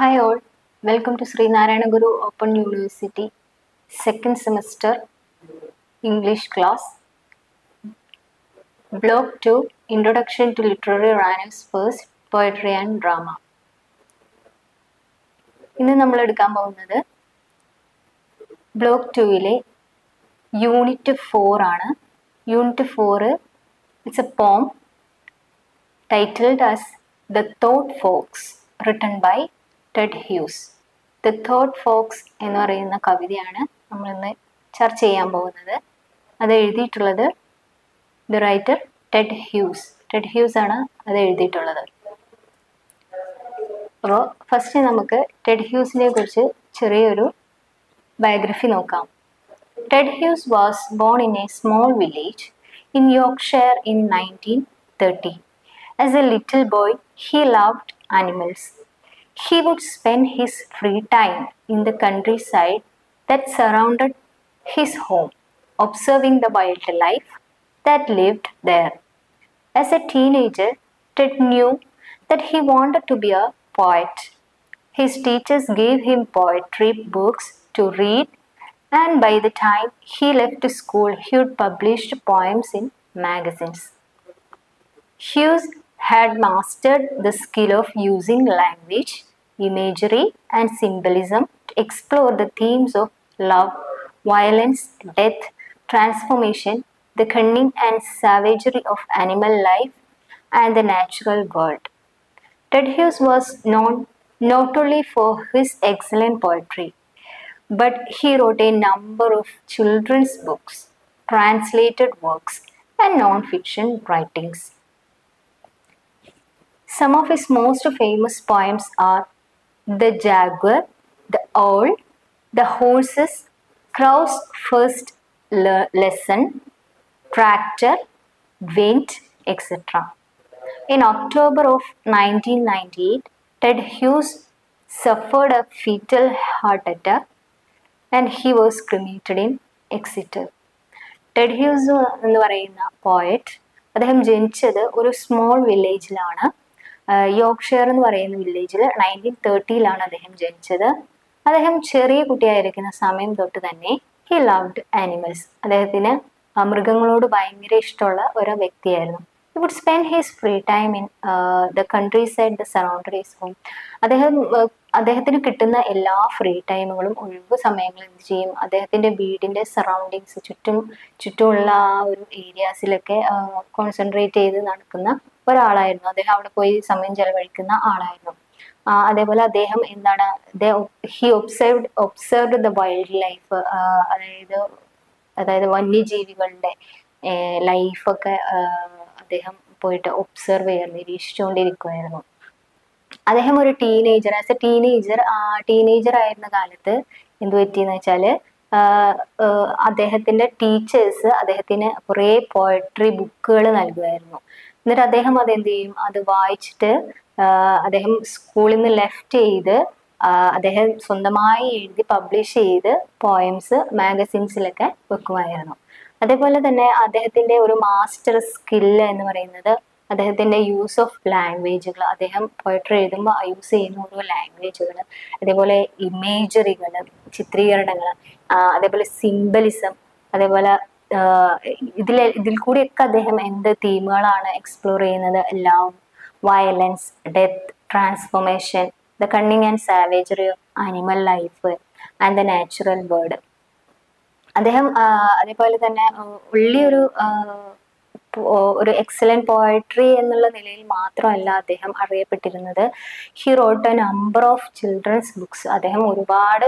Hi all, welcome to Sri Narayana Guru Open University second semester English class. Block 2 Introduction to Literary Writers First Poetry and Drama. ഇന്ന് നമ്മൾ എടുക്കാൻ പോകുന്നത് block 2-ലെ unit 4 ആണ്. Unit 4 it's a poem titled as The Thought Fox written by Ted Hughes. The thought Fox എന്ന് പറയുന്ന കവിതയാണ് നമ്മളിന്ന് ചർച്ച ചെയ്യാൻ പോകുന്നത്. അത് എഴുതിയിട്ടുള്ളത് the writer Ted Hughes. Ted Hughes ആണ് അത് എഴുതിയിട്ടുള്ളത്. അപ്പോൾ ഫസ്റ്റ് നമുക്ക് ടെഡ് ഹ്യൂസിനെ കുറിച്ച് ചെറിയൊരു ബയോഗ്രഫി നോക്കാം. Ted Hughes was born in a small village in Yorkshire in 1930. As a little boy, he loved animals. He would spend his free time in the countryside that surrounded his home, observing the wildlife that lived there. As a teenager, Ted knew that he wanted to be a poet. His teachers gave him poetry books to read, and by the time he left school, he had published poems in magazines. Hughes had mastered the skill of using language, imagery, and symbolism to explore the themes of love, violence, death, transformation, the cunning and savagery of animal life, and the natural world. Ted Hughes was known not only for his excellent poetry, but he wrote a number of children's books, translated works, and non-fiction writings. Some of his most famous poems are The Jaguar, The Owl, The Horses, Crow's First Lesson, Tractor, Wind, etc. In October of 1998, Ted Hughes suffered a fatal heart attack and he was cremated in Exeter. Ted Hughes എന്ന് പറയുന്ന poet, അദ്ദേഹം ജനിച്ചത് ഒരു small വില്ലേജിലാണ്. Yorkshire എന്ന് പറയുന്ന വില്ലേജിൽ 1930 അദ്ദേഹം ജനിച്ചത്. അദ്ദേഹം ചെറിയ കുട്ടിയായിരിക്കുന്ന സമയം തൊട്ട് തന്നെ ഹി ലവ്ഡ് ആനിമൽസ്. അദ്ദേഹത്തിന് മൃഗങ്ങളോട് ഭയങ്കര ഇഷ്ടമുള്ള ഒരു വ്യക്തിയായിരുന്നു. He would spend his free time in the countryside the surrounded his home. അദ്ദേഹത്തിന് കിട്ടുന്ന എല്ലാ ഫ്രീ ടൈമുകളും ഒഴിവ് സമയങ്ങൾ എന്ത് ചെയ്യും, അദ്ദേഹത്തിന്റെ വീടിന്റെ സറൗണ്ടിങ്സ് ചുറ്റുമുള്ള ആ ഒരു ഏരിയാസിലൊക്കെ കോൺസെൻട്രേറ്റ് ചെയ്ത് നടക്കുന്ന ഒരാളായിരുന്നു. അദ്ദേഹം അവിടെ പോയി സമയം ചെലവഴിക്കുന്ന ആളായിരുന്നു. അതേപോലെ അദ്ദേഹം എന്താണ്, he observed the wild life, അതായത് വന്യജീവികളുടെ ലൈഫൊക്കെ അദ്ദേഹം പോയിട്ട് ഒബ്സർവ് ചെയ്യാൻ നിരീക്ഷിച്ചുകൊണ്ടിരിക്കുമായിരുന്നു. അദ്ദേഹം ഒരു ടീനേജർ ആയിരുന്ന കാലത്ത് എന്ത് പറ്റിയെന്ന് വെച്ചാല്, അദ്ദേഹത്തിന്റെ ടീച്ചേഴ്സ് അദ്ദേഹത്തിന് കുറേ പോയട്രി ബുക്കുകൾ നൽകുമായിരുന്നു. എന്നിട്ട് അദ്ദേഹം അതെന്ത് ചെയ്യും, അത് വായിച്ചിട്ട് അദ്ദേഹം സ്കൂളിൽ നിന്ന് ലെഫ്റ്റ് ചെയ്ത് അദ്ദേഹം സ്വന്തമായി എഴുതി പബ്ലിഷ് ചെയ്ത് പോയംസ് മാഗസിൻസിലൊക്കെ വെക്കുമായിരുന്നു. അതേപോലെ തന്നെ അദ്ദേഹത്തിന്റെ ഒരു മാസ്റ്റർ സ്കില്ല് എന്ന് പറയുന്നത് അദ്ദേഹത്തിന്റെ യൂസ് ഓഫ് ലാംഗ്വേജുകൾ. അദ്ദേഹം പോയട്രി എഴുതുമ്പോൾ യൂസ് ചെയ്യുന്ന ഓരോ ലാംഗ്വേജുകൾ, അതേപോലെ ഇമേജറികൾ, ചിത്രീകരണങ്ങൾ, അതേപോലെ സിംബലിസം, അതേപോലെ ഇതിൽ കൂടിയൊക്കെ അദ്ദേഹം എന്ത് തീമുകളാണ് എക്സ്പ്ലോർ ചെയ്യുന്നത്, love, violence, death, transformation, the cunning and savagery of animal life and the natural world. അദ്ദേഹം അതേപോലെ തന്നെ ഒരു എക്സലന്റ് പോയട്രി എന്നുള്ള നിലയിൽ മാത്രമല്ല അദ്ദേഹം അറിയപ്പെട്ടിരുന്നത്. He wrote a number of children's books. അദ്ദേഹം ഒരുപാട്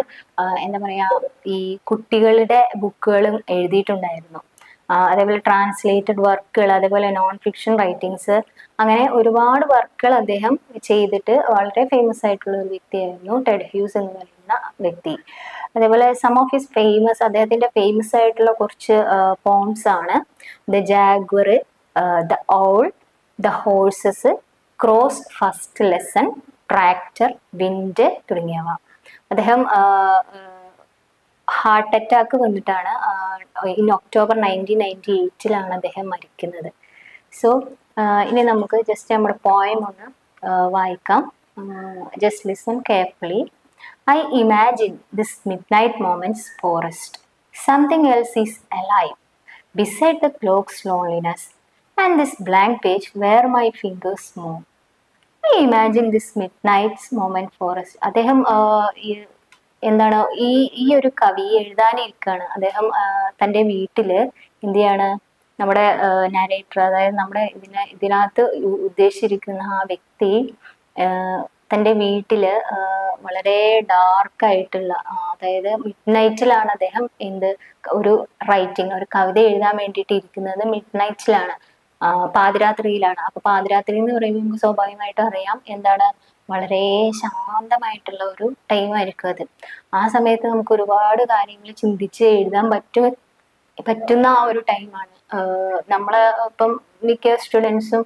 എന്താ പറയാ, ഈ കുട്ടികളുടെ ബുക്കുകളും എഴുതിയിട്ടുണ്ടായിരുന്നു. അതേപോലെ ട്രാൻസ്ലേറ്റഡ് വർക്കുകൾ, അതേപോലെ നോൺ ഫിക്ഷൻ റൈറ്റിങ്സ്, അങ്ങനെ ഒരുപാട് വർക്കുകൾ അദ്ദേഹം ചെയ്തിട്ട് വളരെ ഫേമസ് ആയിട്ടുള്ള ഒരു വ്യക്തിയായിരുന്നു ടെഡ് ഹ്യൂസ് എന്ന് പറയുന്ന വ്യക്തി. അതേപോലെ സം ഓഫ് ഹിസ് അദ്ദേഹത്തിന്റെ ഫേമസ് ആയിട്ടുള്ള കുറച്ച് പോംസ് ആണ് the Jaguar, the owl, the horses, cross first lesson, tractor, wind തുടങ്ങിയവ. അദ്ദേഹം ഹാർട്ട് അറ്റാക്ക് വന്നിട്ടാണ് ഇൻ ഒക്ടോബർ 1998 അദ്ദേഹം മരിക്കുന്നത്. സോ ഇനി നമുക്ക് ജസ്റ്റ് നമ്മുടെ പോയം ഒന്ന് വായിക്കാം. just listen carefully. I imagine this midnight moment's forest. Something else is alive beside the clock's loneliness and this blank page where my fingers move. I imagine this midnight moment forest. അദ്ദേഹം എന്താണ് ഈ ഈ ഒരു കവി എഴുതാനിരിക്കുകയാണ്. അദ്ദേഹം തൻ്റെ വീട്ടില് എന്ത് ചെയ്യാണ്, നമ്മുടെ നരേറ്റർ, അതായത് നമ്മുടെ ഇതിനകത്ത് ഉദ്ദേശിച്ചിരിക്കുന്ന ആ വ്യക്തി തൻ്റെ വീട്ടില് വളരെ ഡാർക്കായിട്ടുള്ള, അതായത് മിഡ് നൈറ്റിലാണ് അദ്ദേഹം ഒരു റൈറ്റിംഗ്, ഒരു കവിത എഴുതാൻ വേണ്ടിയിട്ട് ഇരിക്കുന്നത് മിഡ് നൈറ്റിലാണ്, പാതിരാത്രിയിലാണ്. അപ്പൊ പാതിരാത്രി എന്ന് പറയുമ്പോൾ നമുക്ക് സ്വാഭാവികമായിട്ടും അറിയാം എന്താണ്, വളരെ ശാന്തമായിട്ടുള്ള ഒരു ടൈം ആയിരിക്കും അത്. ആ സമയത്ത് നമുക്ക് ഒരുപാട് കാര്യങ്ങൾ ചിന്തിച്ച് എഴുതാൻ പറ്റുന്ന ആ ഒരു ടൈമാണ്. നമ്മള് ഇപ്പം മിക്ക സ്റ്റുഡൻസും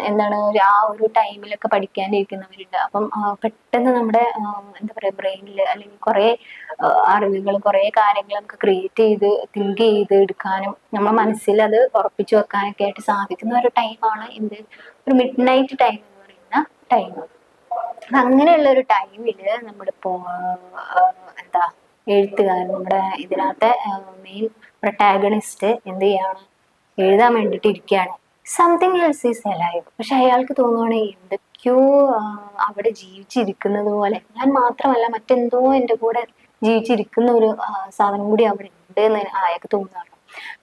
എന്താണ് ആ ഒരു ടൈമിലൊക്കെ പഠിക്കാനിരിക്കുന്നവരുണ്ട്. അപ്പം പെട്ടെന്ന് നമ്മുടെ എന്താ പറയാ ബ്രെയിനിൽ അല്ലെങ്കിൽ കുറെ അറിവുകൾ, കുറെ കാര്യങ്ങൾ നമുക്ക് ക്രിയേറ്റ് ചെയ്ത് തിങ്ക് ചെയ്ത് എടുക്കാനും നമ്മുടെ മനസ്സിൽ അത് ഉറപ്പിച്ചു വെക്കാനൊക്കെ ആയിട്ട് സാധിക്കുന്ന ഒരു ടൈമാണ് ഒരു മിഡ് നൈറ്റ് ടൈം എന്ന് പറയുന്ന ടൈം. അങ്ങനെയുള്ള ഒരു ടൈമില് നമ്മളിപ്പോ എന്താ എഴുത്തുകാരൻ, നമ്മുടെ ഇതിനകത്തെ മെയിൻ പ്രൊട്ടാഗണിസ്റ്റ് എന്ത് ചെയ്യാണ്, എഴുതാൻ വേണ്ടിയിട്ട് ഇരിക്കുകയാണ്. Something else is alive. പക്ഷെ അയാൾക്ക് തോന്നുവാണ് എന്തൊക്കെയോ അവിടെ ജീവിച്ചിരിക്കുന്നത് പോലെ, ഞാൻ മാത്രമല്ല മറ്റെന്തോ എൻ്റെ കൂടെ ജീവിച്ചിരിക്കുന്ന ഒരു സാധനം കൂടി അവിടെ ഉണ്ട് എന്ന് അയാൾക്ക് തോന്നുകയാണ്.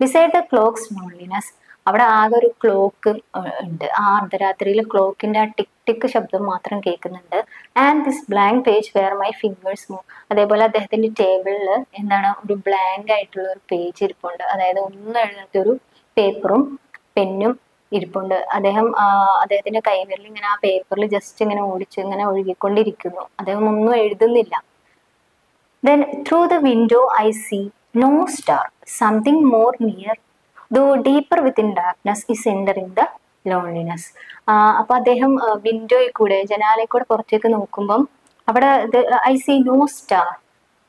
ബിസൈഡ് ദ ക്ലോക്ക്സ് ലോൺലിനെസ്, അവിടെ ആകെ ഒരു ക്ലോക്ക് ഉണ്ട്. ആ അർദ്ധരാത്രിയിൽ ക്ലോക്കിന്റെ ആ ടിക് ടിക്ക് ശബ്ദം മാത്രം കേൾക്കുന്നുണ്ട്. And this blank page where my fingers move. അതേപോലെ അദ്ദേഹത്തിന്റെ ടേബിളിൽ എന്താണ് ഒരു ബ്ലാങ്ക് ആയിട്ടുള്ള ഒരു പേജ് ഇരിപ്പുണ്ട്. അതായത് ഒന്നും എഴുതാത്തൊരു പേപ്പറും പെന്നും ഇരിപ്പുണ്ട്. അദ്ദേഹത്തിന്റെ കൈവിരൽ ഇങ്ങനെ ആ പേപ്പറിൽ ജസ്റ്റ് ഇങ്ങനെ ഇങ്ങനെ ഒഴുകിക്കൊണ്ടിരിക്കുന്നു. അദ്ദേഹം ഒന്നും എഴുതുന്നില്ല. Then through the window I see no star, something more near, though deeper within darkness is entering the loneliness. അപ്പൊ അദ്ദേഹം വിൻഡോയിൽ കൂടെ, ജനാലയിൽ കൂടെ പുറത്തേക്ക് നോക്കുമ്പം അവിടെ ഐ സീ നോ സ്റ്റാർ,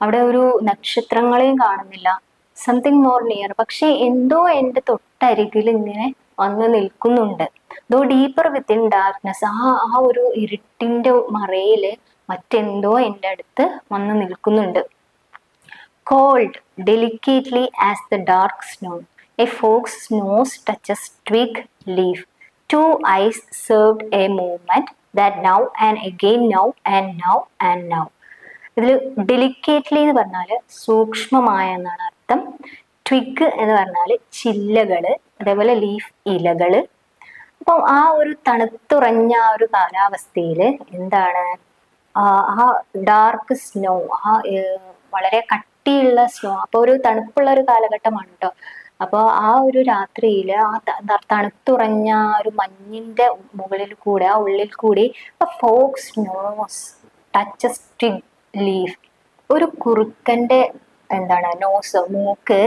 അവിടെ ഒരു നക്ഷത്രങ്ങളെയും കാണുന്നില്ല. സംതിങ് മോർ നിയർ, പക്ഷെ എന്തോ എൻ്റെ തൊട്ടരികിൽ ഇങ്ങനെ വന്ന് നിൽക്കുന്നുണ്ട്. ദോ ഡീപ്പർ വിത്തിൻ ഡാർക്ക്നെസ്, ആ ഒരു ഇരുട്ടിന്റെ മറയില് മറ്റെന്തോ എൻ്റെ അടുത്ത് വന്ന് നിൽക്കുന്നുണ്ട്. Cold delicately as the dark snow, a fox nose touches twig leaf, two eyes served a movement that now and again, now and now and now. ഇതിൽ ഡെലിക്കേറ്റ്ലി എന്ന് പറഞ്ഞാല് സൂക്ഷ്മമായ എന്നാണ് അർത്ഥം. ട്വിഗ് എന്ന് പറഞ്ഞാല് ചില്ലകള്, അതേപോലെ ലീഫ് ഇലകള്. അപ്പോൾ ആ ഒരു തണുത്തുറഞ്ഞ ആ ഒരു കാലാവസ്ഥയില് എന്താണ് ആ ഡാർക്ക് സ്നോ, വളരെ കട്ടിയുള്ള സ്നോ. അപ്പൊ ഒരു തണുപ്പുള്ള ഒരു കാലഘട്ടമാണ് കേട്ടോ. അപ്പൊ ആ ഒരു രാത്രിയില് ആ തണുത്തുറഞ്ഞ ഒരു മഞ്ഞിന്റെ മുകളിൽ കൂടെ, ആ ഉള്ളിൽ കൂടി fox nose touches twig leaf, ഒരു കുറുക്കന്റെ എന്താണ് നോസ്, മൂക്ക്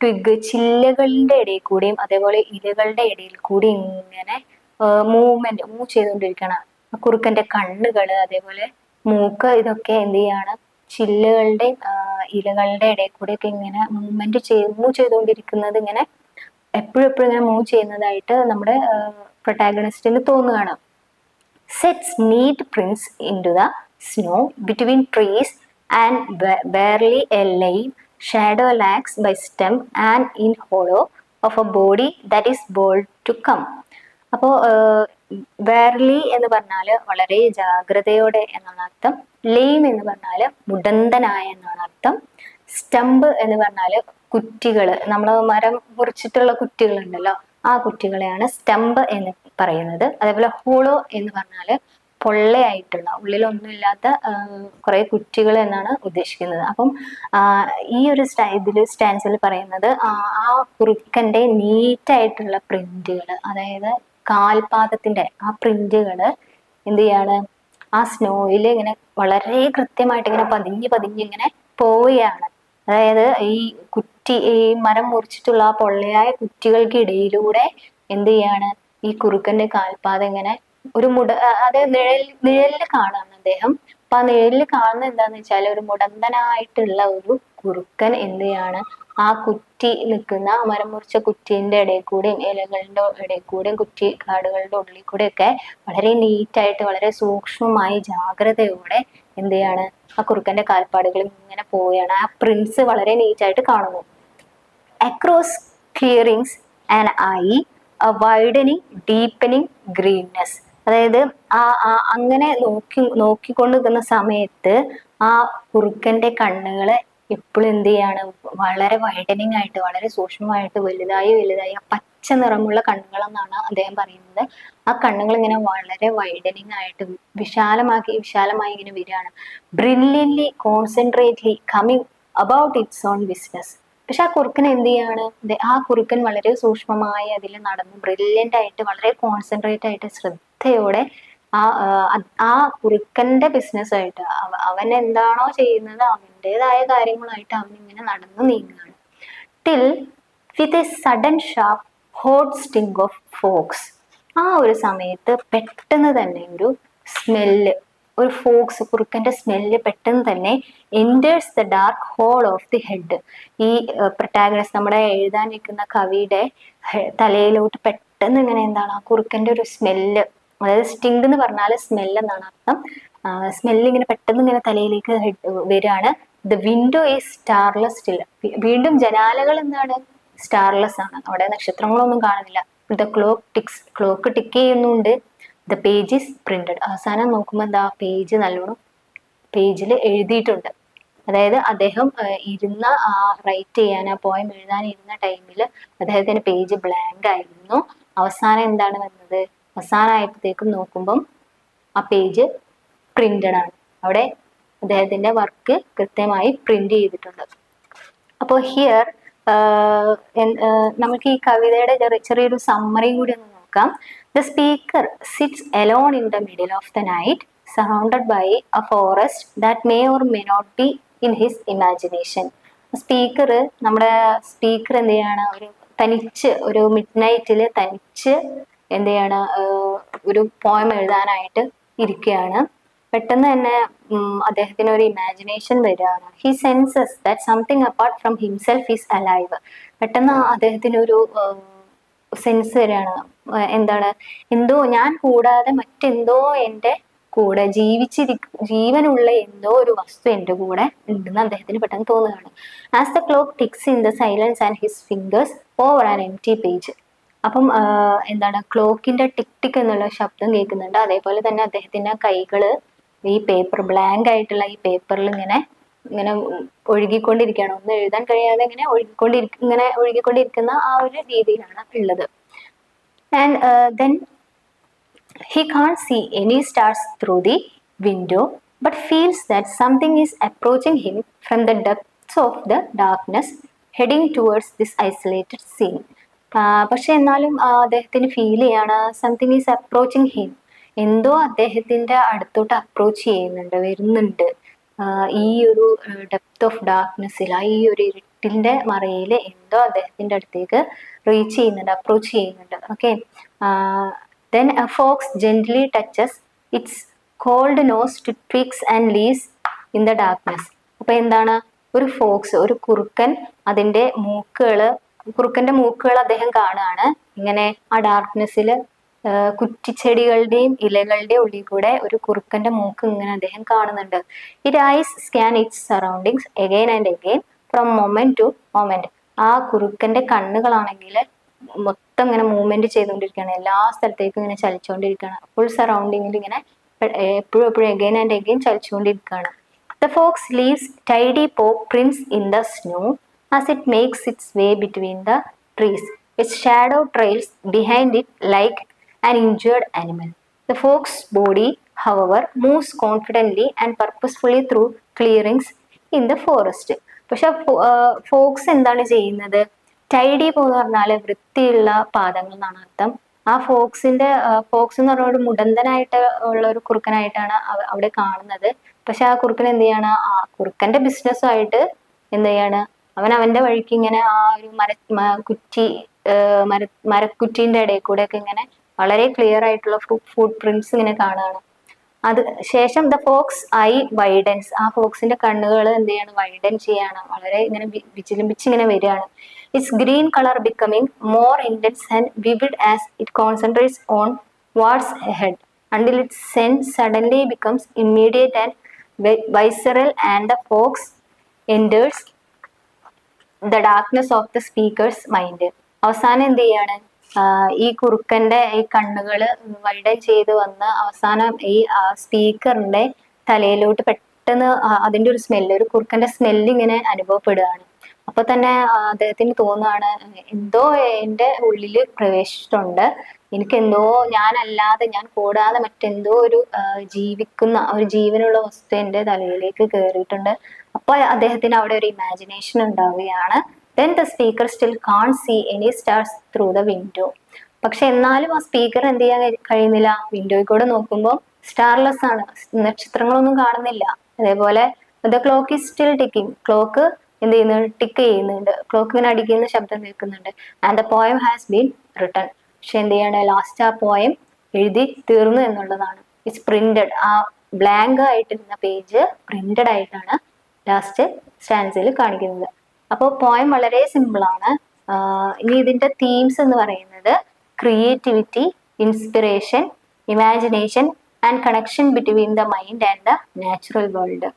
ട്വിഗ് ചില്ലകളുടെ ഇടയിൽ കൂടിയും അതേപോലെ ഇലകളുടെ ഇടയിൽ കൂടി ഇങ്ങനെ മൂവ് ചെയ്തുകൊണ്ടിരിക്കണം. കുറുക്കന്റെ കണ്ണുകള്, അതേപോലെ മൂക്ക്, ഇതൊക്കെ എന്ത് ചെയ്യാണ്, ചില്ലുകളുടെ ഇലകളുടെ ഇടയിൽ കൂടെ ഒക്കെ ഇങ്ങനെ മൂവ് ചെയ്തുകൊണ്ടിരിക്കുന്നത്, ഇങ്ങനെ എപ്പോഴും ഇങ്ങനെ മൂവ് ചെയ്യുന്നതായിട്ട് നമ്മുടെ പ്രൊട്ടാഗണിസ്റ്റിന് തോന്നുകയാണ്. Sets neat prints into the snow between trees and barely a lane shadow lags by stem and in hollow of a body that is bold to come. അപ്പോൾ barely എന്ന് പറഞ്ഞാല് വളരെ ജാഗ്രതയോടെ എന്നാണ് അർത്ഥം. ലെയിം എന്ന് പറഞ്ഞാല് മുടന്തനായ എന്നാണ് അർത്ഥം. സ്റ്റംപ് എന്ന് പറഞ്ഞാല് കുറ്റികള്, നമ്മൾ മരം മുറിച്ചിട്ടുള്ള കുറ്റികൾ ഉണ്ടല്ലോ, ആ കുറ്റികളെയാണ് സ്റ്റംപ് എന്ന് പറയുന്നത്. അതേപോലെ ഹോളോ എന്ന് പറഞ്ഞാല് പൊള്ളയായിട്ടുള്ള, ഉള്ളിലൊന്നുമില്ലാത്ത കുറെ കുറ്റികൾ എന്നാണ് ഉദ്ദേശിക്കുന്നത്. അപ്പം ഈ ഒരു സ്റ്റാൻസിൽ പറയുന്നത് ആ കുറുക്കന്റെ നീറ്റായിട്ടുള്ള പ്രിന്റുകൾ, അതായത് കാൽപാദത്തിന്റെ ആ പ്രിന്റുകള് എന്ത് ചെയ്യാണ്, ആ സ്നോയിൽ ഇങ്ങനെ വളരെ കൃത്യമായിട്ട് ഇങ്ങനെ പതിഞ്ഞ് ഇങ്ങനെ പോവുകയാണ്. അതായത് ഈ മരം മുറിച്ചിട്ടുള്ള ആ പൊള്ളയായ കുറ്റികൾക്ക് ഇടയിലൂടെ എന്ത് ചെയ്യാണ്, ഈ കുറുക്കന്റെ കാൽപാദം ഇങ്ങനെ അത് നിഴലിൽ കാണാണ് അദ്ദേഹം. അപ്പൊ ആ നിഴലിൽ കാണുന്നത് എന്താന്ന് വെച്ചാൽ ഒരു മുടന്തനായിട്ടുള്ള ഒരു കുറുക്കൻ എന്ത് ചെയ്യാണ്, ആ കുറ്റി നിൽക്കുന്ന മരം മുറിച്ച കുറ്റീൻ്റെ ഇടയിൽ കൂടെയും ഇലകളുടെ ഇടയിൽ കൂടെയും കുറ്റി കാടുകളുടെ ഉള്ളിൽ കൂടെയൊക്കെ വളരെ നീറ്റായിട്ട് വളരെ സൂക്ഷ്മമായി ജാഗ്രതയോടെ എന്ത് ചെയ്യാണ് ആ കുറുക്കന്റെ കാൽപ്പാടുകൾ ഇങ്ങനെ പോവുകയാണ്. ആ പ്രിന്റ്സ് വളരെ നീറ്റായിട്ട് കാണുന്നു. Across clearings and eye a widening deepening greenness. അതായത് അങ്ങനെ നോക്കിക്കൊണ്ട് നിൽക്കുന്ന സമയത്ത് ആ കുറുക്കന്റെ കണ്ണുകള് എപ്പോഴും എന്ത് ചെയ്യാണ് വളരെ വൈഡനിങ് ആയിട്ട് വളരെ സൂക്ഷ്മമായിട്ട് വലുതായി ആ പച്ച നിറമുള്ള കണ്ണുകളെന്നാണ് അദ്ദേഹം പറയുന്നത്. ആ കണ്ണുകൾ ഇങ്ങനെ വളരെ വൈഡനിങ് ആയിട്ട് വിശാലമായി ഇങ്ങനെ വരികയാണ്. Brilliantly concentratedly coming about its own business. പക്ഷെ ആ കുറുക്കൻ എന്ത് ചെയ്യാണ്, ആ കുറുക്കൻ വളരെ സൂക്ഷ്മമായി അതിൽ നടന്ന് ബ്രില്യൻ്റ് ആയിട്ട് വളരെ കോൺസെൻട്രേറ്റ് ആയിട്ട് ശ്രദ്ധയോടെ ആ കുറുക്കന്റെ ബിസിനസ്സായിട്ട് അവൻ എന്താണോ ചെയ്യുന്നത് അവൻ്റെതായ കാര്യങ്ങളായിട്ട് അവൻ ഇങ്ങനെ നടന്നു നീങ്ങുകയാണ്. Till with a sudden sharp hot stink of fox. ആ ഒരു സമയത്ത് പെട്ടെന്ന് തന്നെ ഒരു സ്മെല്ല്, ഒരു ഫോക്സ് കുറുക്കന്റെ സ്മെല്ല് പെട്ടെന്ന് തന്നെ enters the dark hole of the head. ഈ പ്രൊട്ടാഗണിസ്റ്റ് നമ്മുടെ എഴുതാൻ നിൽക്കുന്ന കവിയുടെ തലയിലോട്ട് പെട്ടെന്ന് ഇങ്ങനെ എന്താണ് ആ കുറുക്കന്റെ ഒരു സ്മെല്ല്, അതായത് സ്റ്റിങ് എന്ന് പറഞ്ഞാൽ സ്മെല്ല് എന്നാണ് അർത്ഥം. സ്മെല്ല് ഇങ്ങനെ പെട്ടെന്ന് ഇങ്ങനെ തലയിലേക്ക് വരികയാണ്. The window is starless still. വീണ്ടും ജനാലകൾ എന്താണ് സ്റ്റാർലെസ് ആണ്, അവിടെ നക്ഷത്രങ്ങളൊന്നും കാണുന്നില്ല. ദ ക്ലോക്ക് ടിക്ക് ചെയ്യുന്നുണ്ട്. The page is printed. അവസാനം നോക്കുമ്പോൾ എന്താ പേജ് നല്ലോണം പേജിൽ എഴുതിയിട്ടുണ്ട്. അതായത് അദ്ദേഹം ഇരുന്ന റൈറ്റ് ചെയ്യാൻ ആ പോയം എഴുതാൻ ഇരുന്ന ടൈമിൽ അദ്ദേഹത്തിന്റെ പേജ് ബ്ലാങ്ക് ആയിരുന്നു. അവസാനം എന്താണ് വന്നത്, അവസാനമായപ്പോഴത്തേക്കും നോക്കുമ്പം ആ പേജ് പ്രിന്റഡ് ആണ്. അവിടെ അദ്ദേഹത്തിന്റെ വർക്ക് കൃത്യമായി പ്രിന്റ് ചെയ്തിട്ടുണ്ട്. അപ്പോൾ ഹിയർ നമുക്ക് ഈ കവിതയുടെ ചെറിയൊരു സമ്മറി കൂടി ഒന്ന് നോക്കാം. The speaker sits alone in the middle of the night surrounded by a forest that may or may not be in his imagination. നമ്മുടെ സ്പീക്കർ എന്ത് ചെയ്യാണ്, ഒരു തനിച്ച് ഒരു മിഡ് നൈറ്റിൽ തനിച്ച് എന്ത് ചെയ്യാണ് ഒരു പോയം എഴുതാനായിട്ട് ഇരിക്കുകയാണ്. പെട്ടെന്ന് തന്നെ അദ്ദേഹത്തിന് ഒരു ഇമാജിനേഷൻ വരികയാണ്. He census that something apart from himself is alive. പെട്ടെന്ന് അദ്ദേഹത്തിന് ഒരു സെൻസ് വരികയാണ്. എന്താണ്, എന്തോ ഞാൻ കൂടാതെ മറ്റെന്തോ എൻ്റെ കൂടെ ജീവനുള്ള എന്തോ ഒരു വസ്തു എൻ്റെ കൂടെ ഉണ്ടെന്ന് അദ്ദേഹത്തിന് പെട്ടെന്ന് തോന്നുകയാണ്. As the clock ticks in the silence and his fingers over an empty page. അപ്പം എന്താണ് ക്ലോക്കിന്റെ ടിക് ടിക് എന്നുള്ള ശബ്ദം കേൾക്കുന്നുണ്ട്. അതേപോലെ തന്നെ അദ്ദേഹത്തിന്റെ കൈകള് ഈ പേപ്പർ ബ്ലാങ്ക് ആയിട്ടുള്ള ഈ പേപ്പറിൽ ഇങ്ങനെ ഒഴുകിക്കൊണ്ടിരിക്കുകയാണ്. ഒന്നും എഴുതാൻ കഴിയാതെ ഇങ്ങനെ ഒഴുകിക്കൊണ്ടിരിക്കുന്ന ആ ഒരു രീതിയിലാണ് ഉള്ളത്. And then he can't see any stars through the window but feels that something is approaching him from the depths of the darkness heading towards this isolated scene. പക്ഷെ എന്നാലും അദ്ദേഹത്തിന് ഫീൽ ചെയ്യാണ് സംതിങ് ഈസ് അപ്രോച്ചിങ് ഹിം. എന്തോ അദ്ദേഹത്തിന്റെ അടുത്തോട്ട് approach ചെയ്യുന്നുണ്ട്, വരുന്നുണ്ട്. ഈ ഒരു ഡെപ്ത് ഓഫ് ഡാർക്ക്നെസ്സിൽ, ഈ ഒരു ഇരുട്ടിന്റെ മറയിൽ എന്തോ അദ്ദേഹത്തിന്റെ അടുത്തേക്ക് റീച്ച് ചെയ്യുന്നുണ്ട്, അപ്രോച്ച് ചെയ്യുന്നുണ്ട്. Okay. Then a fox gently touches its cold nose to twigs and leaves in the darkness. അപ്പൊ എന്താണ്, ഒരു ഫോക്സ്, ഒരു കുറുക്കൻ അതിന്റെ കുറുക്കന്റെ മൂക്കുകൾ അദ്ദേഹം കാണുകയാണ്. ഇങ്ങനെ ആ ഡാർക്ക്നെസ്സിൽ കുറ്റിച്ചെടികളുടെയും ഇലകളുടെയും ഉള്ളിൽ കൂടെ ഒരു കുറുക്കന്റെ മൂക്ക് ഇങ്ങനെ അദ്ദേഹം കാണുന്നുണ്ട്. It eyes scan its surroundings again and again from moment to moment. ആ കുറുക്കന്റെ കണ്ണുകളാണെങ്കിൽ മൊത്തം ഇങ്ങനെ മൂവ്മെന്റ് ചെയ്തുകൊണ്ടിരിക്കുകയാണ്, എല്ലാ സ്ഥലത്തേക്കും ഇങ്ങനെ ചലിച്ചുകൊണ്ടിരിക്കുകയാണ്. ഫുൾ സറൗണ്ടിങ്ങിൽ ഇങ്ങനെ എപ്പോഴും അഗൈൻ ആൻഡ് അഗൈൻ ചലിച്ചുകൊണ്ടിരിക്കുകയാണ്. The fox leaves tidy paw prints in the snow as it makes its way between the trees. Its shadow trails behind it like an injured animal. The fox body hour moves confidently and purposefully through clearings in the forest. പക്ഷെ fox എന്താണ് ചെയ്യുന്നത്, tidy എന്ന് പറഞ്ഞാൽ വൃത്തിയുള്ള പാദങ്ങൾ എന്നാണ് അർത്ഥം. ആ ഫോക്സ് എന്ന് പറഞ്ഞ ഒരു മുടന്തനായിട്ട് ഉള്ള ഒരു കുറുക്കനായിട്ടാണ് അവിടെ കാണുന്നത്. പക്ഷെ ആ കുറുക്കൻ എന്ത് ചെയ്യാണ്, ആ കുറുക്കന്റെ ബിസിനസ്സുമായിട്ട് എന്ത് ചെയ്യാണ്, അവന്റെ വഴിക്ക് ഇങ്ങനെ ആ ഒരു മരക്കുറ്റീന്റെ ഇടയിൽ കൂടെ ഒക്കെ ഇങ്ങനെ വളരെ ക്ലിയർ ആയിട്ടുള്ള ഫുട് പ്രിന്റ്സ് ഇങ്ങനെ കാണുകയാണ്. അത് ശേഷം ദ ഫോക്സ് ഐ വൈഡൻസ്, ആ ഫോക്സിന്റെ കണ്ണുകൾ എന്ത് ചെയ്യാണ്, വൈഡൻ ചെയ്യാണ്, വളരെ ഇങ്ങനെ വിചിലിമ്പിച്ച് ഇങ്ങനെ വരികയാണ്. Its green colour becoming more intense and vivid as it concentrates on what's ahead until its sense suddenly becomes immediate and visceral and the fox enters the darkness of the speaker's mind. അവസാനം എന്ത് ചെയ്യാണ്, ഈ കുറുക്കന്റെ ഈ കണ്ണുകൾ widen ചെയ്ത് വന്ന് അവസാനം ഈ സ്പീക്കറിന്റെ തലയിലോട്ട് പെട്ടെന്ന് അതിന്റെ ഒരു സ്മെല്ല്, ഒരു കുറുക്കന്റെ സ്മെല്ല് ഇങ്ങനെ അനുഭവപ്പെടുകയാണ്. അപ്പൊ തന്നെ അദ്ദേഹത്തിന് തോന്നുകയാണ് എന്തോ എന്റെ ഉള്ളില് പ്രവേശിച്ചിട്ടുണ്ട്, എനിക്കെന്തോ ഞാനല്ലാതെ, ഞാൻ കൂടാതെ മറ്റെന്തോ ഒരു ജീവിക്കുന്ന ഒരു ജീവനുള്ള വസ്തു എന്റെ തലയിലേക്ക് കയറിയിട്ടുണ്ട്. അപ്പൊ അദ്ദേഹത്തിന് അവിടെ ഒരു ഇമാജിനേഷൻ ഉണ്ടാവുകയാണ്. Then the speaker still can't see any stars through the window. പക്ഷെ എന്നാലും ആ സ്പീക്കർ എന്ത് ചെയ്യാൻ കഴിയുന്നില്ല, വിൻഡോയിൽ കൂടെ നോക്കുമ്പോൾ സ്റ്റാർലെസ് ആണ്, നക്ഷത്രങ്ങളൊന്നും കാണുന്നില്ല. അതേപോലെ the clock is still ticking, clock എന്ത് ചെയ്യുന്നു, ടിക്ക് ചെയ്യുന്നുണ്ട്, ക്ലോക്ക് ഇങ്ങനെ അടിക്കുന്ന ശബ്ദം കേൾക്കുന്നുണ്ട്. And the poem has been written, പക്ഷെ എന്ത് ചെയ്യാണ്, ലാസ്റ്റ് ആ പോയം എഴുതി തീർന്നു എന്നുള്ളതാണ്. ഇറ്റ്സ് പ്രിന്റഡ്, ആ ബ്ലാങ്ക് ആയിട്ടിരുന്ന പേജ് പ്രിന്റഡ് ആയിട്ടാണ് ലാസ്റ്റ് സ്റ്റാൻസിൽ കാണിക്കുന്നത്. അപ്പോൾ പോയം വളരെ സിമ്പിൾ ആണ്. ഇനി ഇതിന്റെ തീംസ് എന്ന് പറയുന്നത് creativity, inspiration, imagination and connection between the mind and the natural world.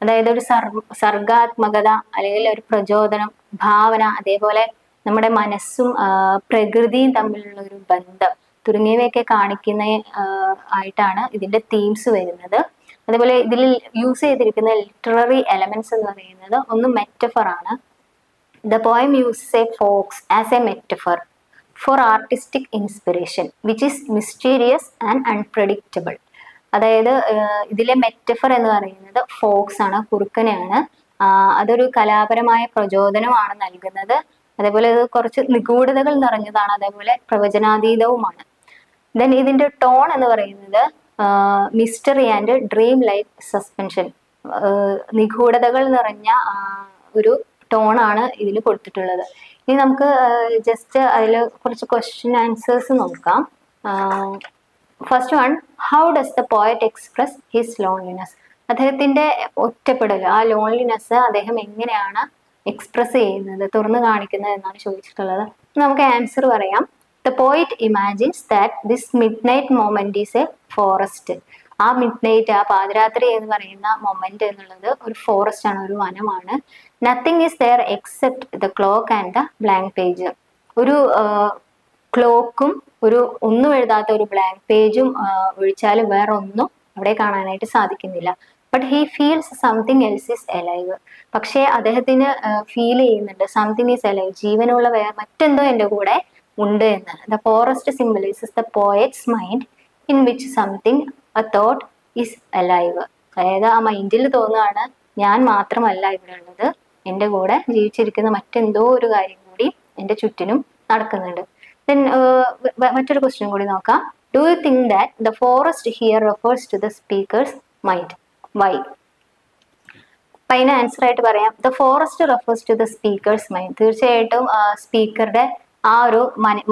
അതായത് ഒരു സർഗാത്മകത അല്ലെങ്കിൽ ഒരു പ്രചോദനം, ഭാവന, അതേപോലെ നമ്മുടെ മനസ്സും പ്രകൃതിയും തമ്മിലുള്ള ഒരു ബന്ധം തുടങ്ങിയവയൊക്കെ കാണിക്കുന്ന ആയിട്ടാണ് ഇതിന്റെ തീംസ് വരുന്നത്. അതേപോലെ ഇതിൽ യൂസ് ചെയ്തിരിക്കുന്ന ലിറ്റററി എലമെന്റ്സ് എന്ന് പറയുന്നത് ഒന്ന് മെറ്റഫർ ആണ്. The poem uses a fox as a metaphor for artistic inspiration, which is mysterious and unpredictable. അതായത് ഇതിലെ മെറ്റഫർ എന്ന് പറയുന്നത് ഫോക്സ് ആണ്, കുറുക്കനെയാണ്. അതൊരു കലാപരമായ പ്രചോദനമാണ് നൽകുന്നത്. അതേപോലെ ഇത് കുറച്ച് നിഗൂഢതകൾ നിറഞ്ഞതാണ്, അതേപോലെ പ്രവചനാതീതവുമാണ്. ദെൻ ഇതിന്റെ ടോൺ എന്ന് പറയുന്നത് mystery and dream like suspension, നിഗൂഢതകൾ നിറഞ്ഞ ഒരു ടോണാണ് ഇതിൽ കൊടുത്തിട്ടുള്ളത്. ഇനി നമുക്ക് ജസ്റ്റ് അതിൽ കുറച്ച് ക്വസ്റ്റ്യൻ ആൻസേഴ്സ് നോക്കാം. First one, how does the poet express his loneliness? അദ്ദേഹത്തിന്റെ ഒറ്റപ്പെടൽ, ആ ലോൺലിനെസ് അദ്ദേഹം എങ്ങനെയാണ് എക്സ്പ്രസ് ചെയ്യുന്നത്, തുറന്നു കാണിക്കുന്നത് എന്നാണ് ചോദിച്ചിട്ടുള്ളത്. നമുക്ക് ആൻസർ പറയാം. The poet imagines that this mid night moment is A forest. ആ മിഡ് നൈറ്റ്, ആ പാതിരാത്രി എന്ന് പറയുന്ന മൊമെന്റ് എന്നുള്ളത് ഒരു ഫോറസ്റ്റ് ആണ്, ഒരു വനമാണ്. Nothing is there except the clock and the blank page. ഒരു ക്ലോക്കും ഒരു ഒന്നും എഴുതാത്ത ഒരു ബ്ലാങ്ക് പേജും ഒഴിച്ചാലും വേറെ ഒന്നും അവിടെ കാണാനായിട്ട് സാധിക്കുന്നില്ല. But he feels something else is alive. പക്ഷേ അദ്ദേഹത്തിന് ഫീൽ ചെയ്യുന്നുണ്ട് സംതിങ് ഈസ് എലൈവ്, ജീവനുള്ള മറ്റെന്തോ എൻ്റെ കൂടെ ഉണ്ട് എന്ന്. The forest symbolises the poets mind in which something A thought is alive. അതായത് ആ മൈൻഡിൽ തോന്നുകയാണ് ഞാൻ മാത്രമല്ല ഇവിടെ ഉള്ളത്, എൻ്റെ കൂടെ ജീവിച്ചിരിക്കുന്ന മറ്റെന്തോ ഒരു കാര്യം കൂടി എൻ്റെ ചുറ്റിനും നടക്കുന്നുണ്ട്. ദെൻ മറ്റൊരു ക്വസ്റ്റ്യൻ കൂടി നോക്കാം. Do you think that the forest here refers to the speaker's mind? Why? അപ്പൊ അതിന് ആൻസർ ആയിട്ട് പറയാം, the forest refers to the speaker's mind. തീർച്ചയായിട്ടും സ്പീക്കറുടെ ആ ഒരു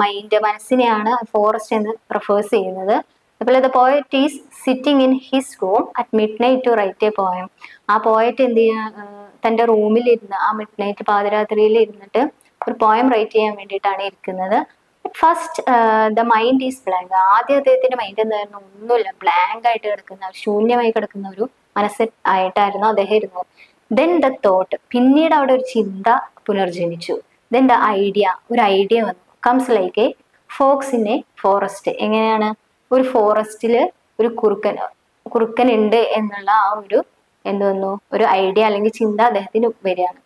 മൈൻഡ്, മനസ്സിനെയാണ് ഫോറസ്റ്റ് എന്ന് റെഫേഴ്സ് ചെയ്യുന്നത്. അതുപോലെ the poet is sitting in his room at mid night to write a poem. ആ പോയറ്റ് എന്ത് ചെയ്യുക, തൻ്റെ റൂമിൽ ഇരുന്ന് ആ മിഡ് നൈറ്റ് പാതിരാത്രിയിൽ ഇരുന്നിട്ട് ഒരു പോയം റൈറ്റ് ചെയ്യാൻ വേണ്ടിയിട്ടാണ് ഇരിക്കുന്നത്. First the mind is blank. ആദ്യം അദ്ദേഹത്തിന്റെ മൈൻഡ് എന്തായിരുന്നു, ഒന്നുമില്ല, ബ്ലാങ്ക് ആയിട്ട് കിടക്കുന്ന, ശൂന്യമായി കിടക്കുന്ന ഒരു മനസ്സ് ആയിട്ടായിരുന്നു അദ്ദേഹം ഇരുന്നത്. ദെൻ ദ തോട്ട്, പിന്നീട് അവിടെ ഒരു ചിന്ത പുനർജനിച്ചു. ദെൻ ദ ഐഡിയ, ഒരു ഐഡിയ വന്നു. Comes like a fox in a forest. എങ്ങനെയാണ്, ഒരു ഫോറസ്റ്റില് ഒരു കുറുക്കൻ ഉണ്ട് എന്നുള്ള ആ ഒരു എന്തോന്നു ഒരു ഐഡിയ അല്ലെങ്കിൽ ചിന്ത അദ്ദേഹത്തിന് വരികയാണ്.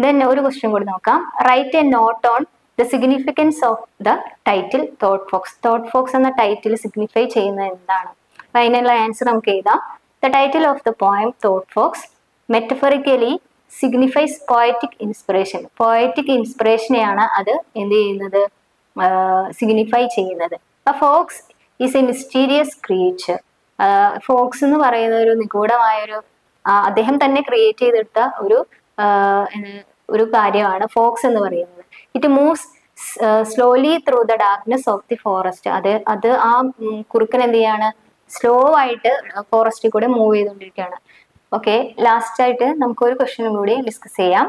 ദെൻ ഒരു ക്വസ്റ്റ്യൻ കൂടി നോക്കാം. Write a note on the significance of the title thought Fox. Thought Fox എന്ന ടൈറ്റിൽ സിഗ്നിഫൈ ചെയ്യുന്നത് എന്താണ്? അപ്പൊ അതിനുള്ള ആൻസർ നമുക്ക് എഴുതാം. The title of the poem thought fox metaphorically signifies poetic inspiration. Poetic ഇൻസ്പിറേഷനെയാണ് അത് എന്ത് ചെയ്യുന്നത്, സിഗ്നിഫൈ ചെയ്യുന്നത്. Fox is a mysterious creature. Fox എന്ന് പറയുന്ന ഒരു നിഗൂഢമായൊരു, അദ്ദേഹം തന്നെ ക്രിയേറ്റ് ചെയ്തെടുത്ത ഒരു കാര്യമാണ് ഫോക്സ് എന്ന് പറയുന്നത്. It moves slowly through the darkness of the forest. അത് ആ കുറുക്കൻ എന്ത് ചെയ്യാണ്, സ്ലോ ആയിട്ട് ഫോറസ്റ്റിൽ കൂടെ മൂവ് ചെയ്തുകൊണ്ടിരിക്കുകയാണ്. ഓക്കെ, ലാസ്റ്റ് ആയിട്ട് നമുക്ക് ഒരു ക്വസ്റ്റ്യനും കൂടി ഡിസ്കസ് ചെയ്യാം.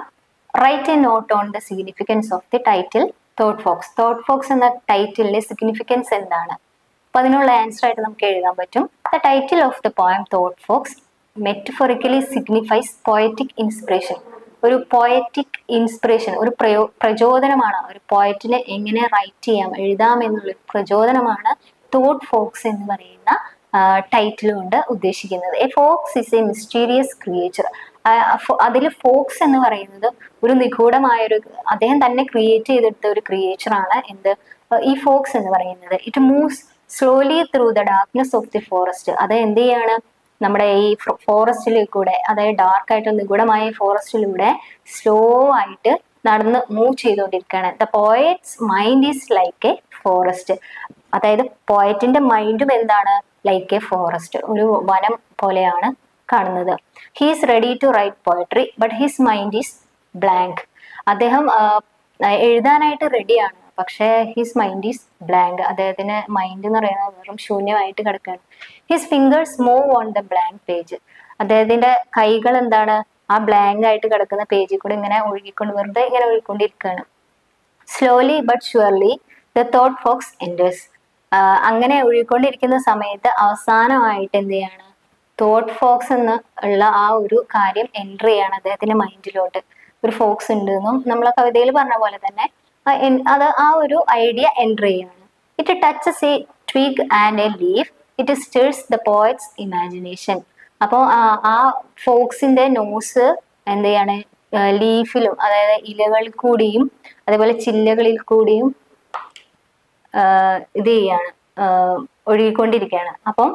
Write a note on the significance of the title thought Fox. Thought Fox എന്ന ടൈറ്റിലിന്റെ സിഗ്നിഫിക്കൻസ് എന്താണ്? അപ്പൊ അതിനുള്ള ആൻസർ ആയിട്ട് നമുക്ക് എഴുതാൻ പറ്റും. The title of the poem thought Fox metaphorically signifies poetic inspiration. ഒരു പോയറ്റിക് ഇൻസ്പിറേഷൻ, ഒരു പ്രചോദനമാണ്. ഒരു പോയറ്റിനെ എങ്ങനെ റൈറ്റ് ചെയ്യാം, എഴുതാം എന്നുള്ള പ്രചോദനമാണ് തോട്ട് ഫോക്സ് എന്ന് പറയുന്ന ടൈറ്റിൽ കൊണ്ട് ഉദ്ദേശിക്കുന്നത്. A fox is a mysterious creature. അതിൽ ഫോക്സ് എന്ന് പറയുന്നത് ഒരു നിഗൂഢമായൊരു, അദ്ദേഹം തന്നെ ക്രിയേറ്റ് ചെയ്തെടുത്ത ഒരു ക്രിയേച്ചറാണ് എന്ത്, ഈ ഫോക്സ് എന്ന് പറയുന്നത്. It moves slowly through the darkness of the forest. അത് എന്ത് ചെയ്യാണ്, നമ്മുടെ ഈ ഫോറസ്റ്റിൽ കൂടെ, അതായത് ഡാർക്ക് ആയിട്ട് നിഗൂഢമായ ഫോറസ്റ്റിലൂടെ സ്ലോ ആയിട്ട് നടന്ന് മൂവ് ചെയ്തുകൊണ്ടിരിക്കുകയാണ്. The poets mind is like A forest. അതായത് പോയറ്റിന്റെ മൈൻഡും എന്താണ്, ലൈക്ക് എ ഫോറസ്റ്റ്, ഒരു വനം പോലെയാണ് കാണുന്നത്. He is ready to write poetry but his mind is blank. അദ്ദേഹം എഴുതാനായിട്ട് റെഡിയാണ്, പക്ഷേ ഹിസ് മൈൻഡ് ഈസ് ബ്ലാങ്ക്. അദ്ദേഹത്തിന് മൈൻഡ് എന്ന് പറയുന്നത് വെറും ശൂന്യമായിട്ട് കിടക്കുകയാണ്. His fingers move on the blank page. അദ്ദേഹത്തിന്റെ കൈകൾ എന്താണ്, ആ ബ്ലാങ്ക് ആയിട്ട് കിടക്കുന്ന പേജിൽ കൂടെ ഇങ്ങനെ വെറുതെ ഇങ്ങനെ ഒഴുകിക്കൊണ്ടിരിക്കുകയാണ്. Slowly but surely the thought fox enters. അങ്ങനെ ഒഴുകിക്കൊണ്ടിരിക്കുന്ന സമയത്ത് അവസാനമായിട്ട് എന്ത് ചെയ്യാണ്, തോട്ട് ഫോക്സ് എന്ന് ഉള്ള ആ ഒരു കാര്യം എൻറ്റർ ചെയ്യാണ് അദ്ദേഹത്തിന്റെ മൈൻഡിലോട്ട്. ഒരു ഫോക്സ് ഉണ്ട് എന്നും നമ്മളെ കവിതയിൽ പറഞ്ഞ പോലെ തന്നെ അത് ആ ഒരു ഐഡിയ എൻറ്റർ ചെയ്യാണ്. It touches a twig and a leaf, it stirs the poet's imagination. അപ്പോൾ ആ ഫോക്സിന്റെ നോസ് എന്ത് ചെയ്യാണ്, ലീഫിലും അതായത് ഇലകളിൽ കൂടിയും അതേപോലെ ചില്ലകളിൽ കൂടിയും ഇത് ചെയ്യാണ്, ഒഴുകിക്കൊണ്ടിരിക്കുകയാണ്. അപ്പം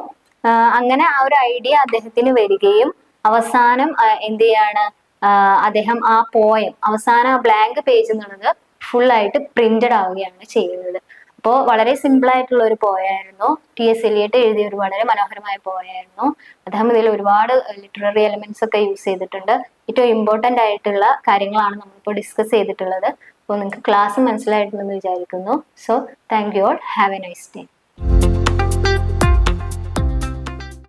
അങ്ങനെ ആ ഒരു ഐഡിയ അദ്ദേഹത്തിന് വരികയും അവസാനം എന്ത് ചെയ്യാണ്, അദ്ദേഹം ആ പോയം അവസാനം ആ ബ്ലാങ്ക് പേജ് എന്നുള്ളത് ഫുൾ ആയിട്ട് പ്രിന്റഡ് ആവുകയാണ് ചെയ്യുന്നത്. അപ്പോൾ വളരെ സിമ്പിൾ ആയിട്ടുള്ള ഒരു പോയായിരുന്നു. ടി.എസ്. എലിയട്ട് എഴുതിയ ഒരു വളരെ മനോഹരമായ പോയായിരുന്നു. അദ്ദേഹം ഇതിൽ ഒരുപാട് ലിറ്റററി എലിമെന്റ്സ് ഒക്കെ യൂസ് ചെയ്തിട്ടുണ്ട്. ഏറ്റവും ഇമ്പോർട്ടന്റ് ആയിട്ടുള്ള കാര്യങ്ങളാണ് നമ്മളിപ്പോൾ ഡിസ്കസ് ചെയ്തിട്ടുള്ളത്. അപ്പോൾ നിങ്ങൾക്ക് ക്ലാസ് മനസ്സിലായിട്ടുണ്ടെന്ന് വിചാരിക്കുന്നു. So thank you all, have A nice day.